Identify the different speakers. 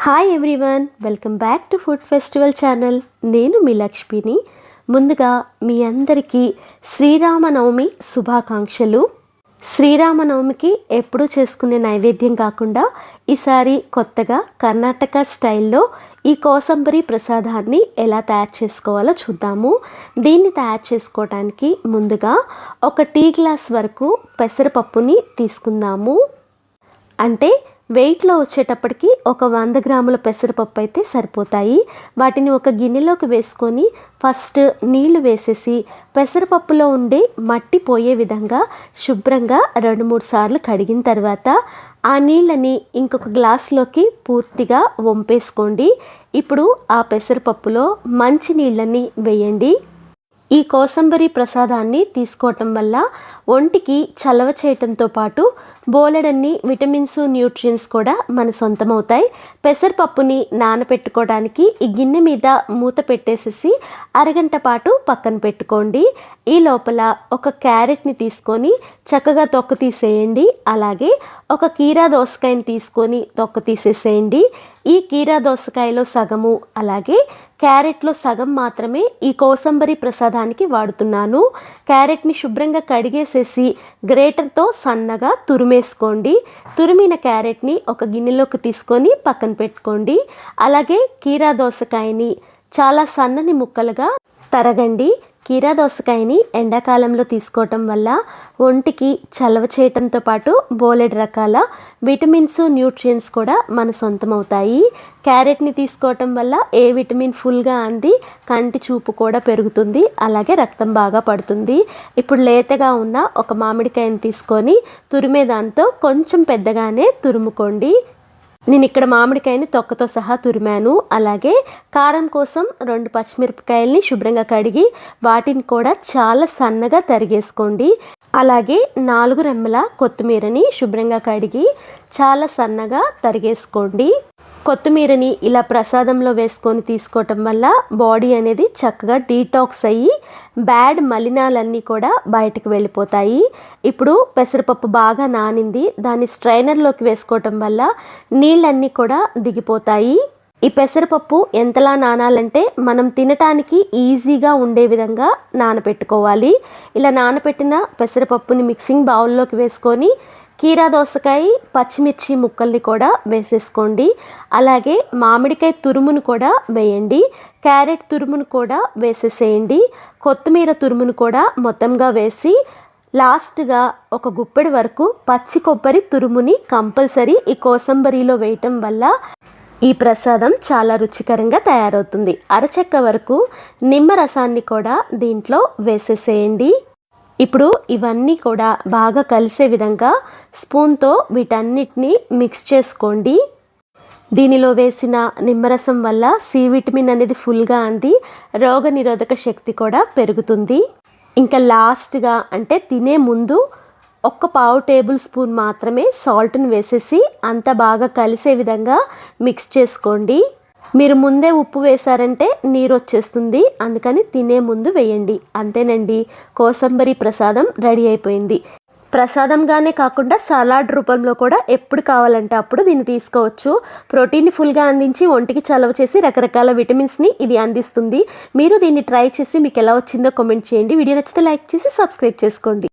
Speaker 1: Hi everyone, welcome back to food festival channel. నేను మీ లక్ష్మిని. ముందుగా మీ అందరికీ శ్రీరామనవమి శుభాకాంక్షలు. శ్రీరామనవమికి ఎప్పుడూ చేసుకునే నైవేద్యం కాకుండా ఈసారి కొత్తగా కర్ణాటక స్టైల్లో ఈ కోసంబరి ప్రసాదాన్ని ఎలా తయారు చేసుకోవాలో చూద్దాము. దీన్ని తయారు చేసుకోవడానికి ముందుగా ఒక టీ గ్లాస్ వరకు పెసరపప్పుని తీసుకుందాము. అంటే వెయిట్లో వచ్చేటప్పటికి ఒక 100 గ్రాముల పెసరపప్పు అయితే సరిపోతాయి. వాటిని ఒక గిన్నెలోకి వేసుకొని ఫస్ట్ నీళ్లు వేసేసి పెసరపప్పులో ఉండే మట్టి పోయే విధంగా శుభ్రంగా 2-3 సార్లు కడిగిన తర్వాత ఆ నీళ్ళని ఇంకొక గ్లాస్లోకి పూర్తిగా వంపేసుకోండి. ఇప్పుడు ఆ పెసరపప్పులో మంచి నీళ్ళని వేయండి. ఈ కోసంబరి ప్రసాదాన్ని తీసుకోవటం వల్ల ఒంటికి చలవ చేయటంతో పాటు బోలెడన్ని విటమిన్స్, న్యూట్రియంట్స్ కూడా మన సొంతమవుతాయి. పెసరపప్పుని నానపెట్టుకోవడానికి ఈ గిన్నె మీద మూత పెట్టేసేసి అరగంట పాటు పక్కన పెట్టుకోండి. ఈ లోపల ఒక క్యారెట్ని తీసుకొని చక్కగా తొక్క తీసేయండి. అలాగే ఒక కీరా దోసకాయని తీసుకొని తొక్క తీసేసేయండి. ఈ కీరా దోసకాయలో సగము అలాగే క్యారెట్లో సగం మాత్రమే ఈ కోసంబరి ప్రసాదానికి వాడుతున్నాను. క్యారెట్ని శుభ్రంగా కడిగేసేసి గ్రేటర్తో సన్నగా తురిమేసుకోండి. తురిమిన క్యారెట్ని ఒక గిన్నెలోకి తీసుకొని పక్కన పెట్టుకోండి. అలాగే కీరా దోసకాయని చాలా సన్నని ముక్కలుగా తరగండి. కీరా దోసకాయని ఎండాకాలంలో తీసుకోవటం వల్ల ఒంటికి చలవ చేయటంతో పాటు బోలెడు రకాల విటమిన్స్, న్యూట్రియంట్స్ కూడా మన సొంతమవుతాయి. క్యారెట్ని తీసుకోవటం వల్ల ఏ విటమిన్ ఫుల్గా అంది కంటి చూపు కూడా పెరుగుతుంది. అలాగే రక్తం బాగా పడుతుంది. ఇప్పుడు లేతగా ఉన్న ఒక మామిడికాయని తీసుకొని తురిమే దాంతో కొంచెం పెద్దగానే తురుముకోండి. నేను ఇక్కడ మామిడికాయని తొక్కతో సహా తురిమాను. అలాగే కారం కోసం 2 పచ్చిమిరపకాయల్ని శుభ్రంగా కడిగి వాటిని కూడా చాలా సన్నగా తరిగేసుకోండి. అలాగే 4 రెమ్మల కొత్తిమీరని శుభ్రంగా కడిగి చాలా సన్నగా తరిగేసుకోండి. కొత్తిమీరని ఇలా ప్రసాదంలో వేసుకొని తీసుకోవటం వల్ల బాడీ అనేది చక్కగా డీటాక్స్ అయ్యి బ్యాడ్ మలినాలన్నీ కూడా బయటకు వెళ్ళిపోతాయి. ఇప్పుడు పెసరపప్పు బాగా నానింది. దాన్ని స్ట్రైనర్లోకి వేసుకోవటం వల్ల నీళ్ళన్నీ కూడా దిగిపోతాయి. ఈ పెసరపప్పు ఎంతలా నానాలంటే మనం తినటానికి ఈజీగా ఉండే విధంగా నానపెట్టుకోవాలి. ఇలా నానపెట్టిన పెసరపప్పుని మిక్సింగ్ బౌల్లోకి వేసుకొని కీరా దోసకాయ, పచ్చిమిర్చి ముక్కల్ని కూడా వేసేసుకోండి. అలాగే మామిడికాయ తురుమును కూడా వేయండి. క్యారెట్ తురుమును కూడా వేసేసేయండి. కొత్తిమీర తురుమును కూడా మొత్తంగా వేసి లాస్ట్గా ఒక గుప్పెడి వరకు పచ్చి కొబ్బరి తురుముని కంపల్సరీ ఈ కోసంబరిలో వేయటం వల్ల ఈ ప్రసాదం చాలా రుచికరంగా తయారవుతుంది. అరచెక్క వరకు నిమ్మరసాన్ని కూడా దీంట్లో వేసేసేయండి. ఇప్పుడు ఇవన్నీ కూడా బాగా కలిసే విధంగా స్పూన్తో వీటన్నిటిని మిక్స్ చేసుకోండి. దీనిలో వేసిన నిమ్మరసం వల్ల సి విటమిన్ అనేది ఫుల్గా అంది రోగనిరోధక శక్తి కూడా పెరుగుతుంది. ఇంకా లాస్ట్గా అంటే తినే ముందు 1/4 టేబుల్ స్పూన్ మాత్రమే సాల్ట్ని వేసేసి అంత బాగా కలిసే విధంగా మిక్స్ చేసుకోండి. మీరు ముందే ఉప్పు వేశారంటే నీరు వచ్చేస్తుంది. అందుకని తినే ముందు వేయండి. అంతేనండి, కోసంబరి ప్రసాదం రెడీ అయిపోయింది. ప్రసాదంగానే కాకుండా సలాడ్ రూపంలో కూడా ఎప్పుడు కావాలంటే అప్పుడు దీన్ని తీసుకోవచ్చు. ప్రోటీన్ ఫుల్గా అందించి ఒంటికి చలవ చేసి రకరకాల విటమిన్స్ని ఇది అందిస్తుంది. మీరు దీన్ని ట్రై చేసి మీకు ఎలా వచ్చిందో కామెంట్ చేయండి. వీడియో నచ్చితే లైక్ చేసి సబ్స్క్రైబ్ చేసుకోండి.